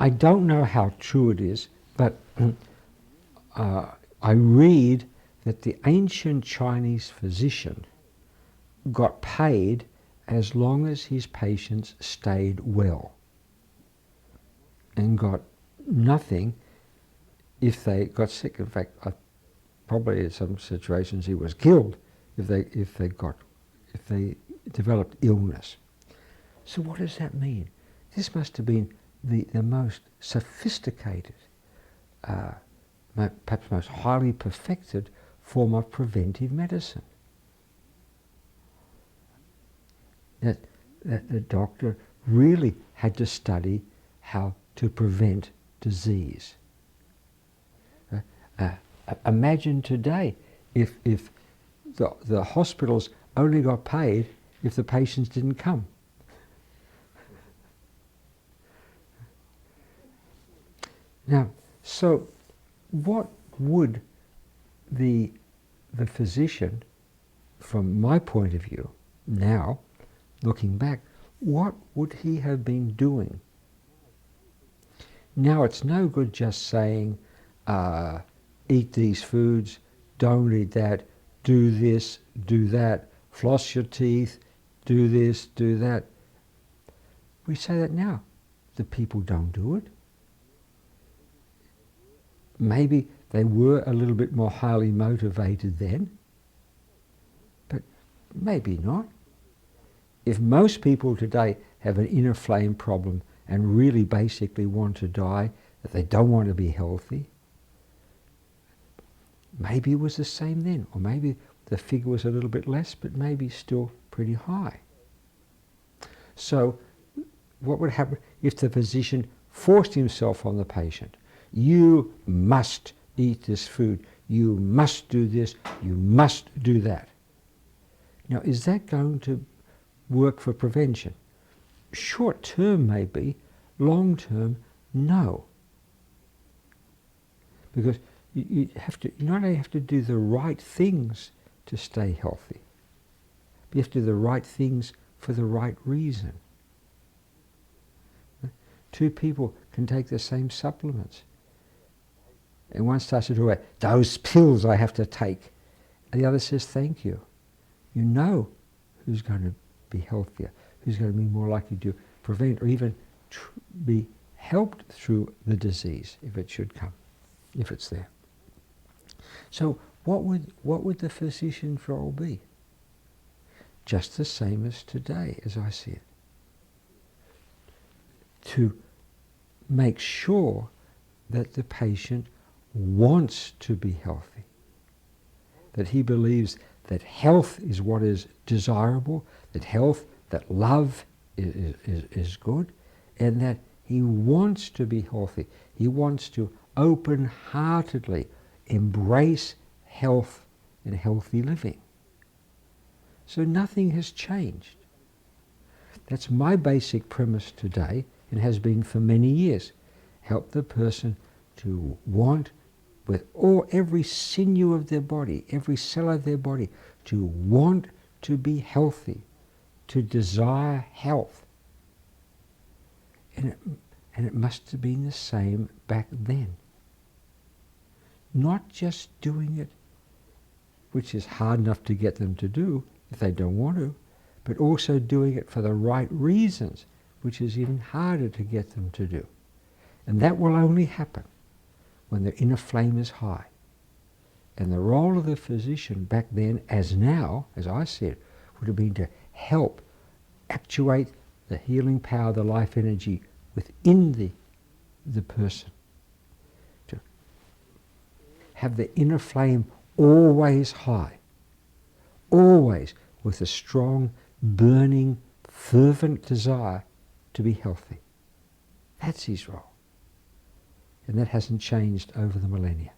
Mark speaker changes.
Speaker 1: I don't know how true it is, but I read that the ancient Chinese physician got paid as long as his patients stayed well, and got nothing if they got sick. In fact, probably in some situations he was killed if they developed illness. So what does that mean? This must have been the most sophisticated, perhaps most highly perfected form of preventive medicine. That the doctor really had to study how to prevent disease. Imagine today if the hospitals only got paid if the patients didn't come. Now, so what would the physician, from my point of view, now, looking back, what would he have been doing? Now, it's no good just saying, eat these foods, don't eat that, do this, do that, floss your teeth, do this, do that. We say that now. The people don't do it. Maybe they were a little bit more highly motivated then, but maybe not. If most people today have an inner flame problem and really basically want to die, that they don't want to be healthy, maybe it was the same then, or maybe the figure was a little bit less, but maybe still pretty high. So what would happen if the physician forced himself on the patient? You must eat this food, you must do this, you must do that. Now, is that going to work for prevention? Short term maybe, long term no. Because you not only have to do the right things to stay healthy, but you have to do the right things for the right reason. Two people can take the same supplements, and one starts to talk about those pills I have to take, and the other says thank you. You know who's going to be healthier, who's going to be more likely to prevent or even be helped through the disease if it should come, if it's there. So what would the physician's role be? Just the same as today, as I see it. To make sure that the patient wants to be healthy, that he believes that health is what is desirable, that health, that love is good, and that he wants to be healthy. He wants to open-heartedly embrace health and healthy living. So nothing has changed. That's my basic premise today, and has been for many years. Help the person to want, with every sinew of their body, every cell of their body, to want to be healthy, to desire health. And it must have been the same back then. Not just doing it, which is hard enough to get them to do if they don't want to, but also doing it for the right reasons, which is even harder to get them to do. And that will only happen when their inner flame is high. And the role of the physician back then, as now, as I said, would have been to help actuate the healing power, the life energy within the person. To have the inner flame always high, always with a strong, burning, fervent desire to be healthy. That's his role. And that hasn't changed over the millennia.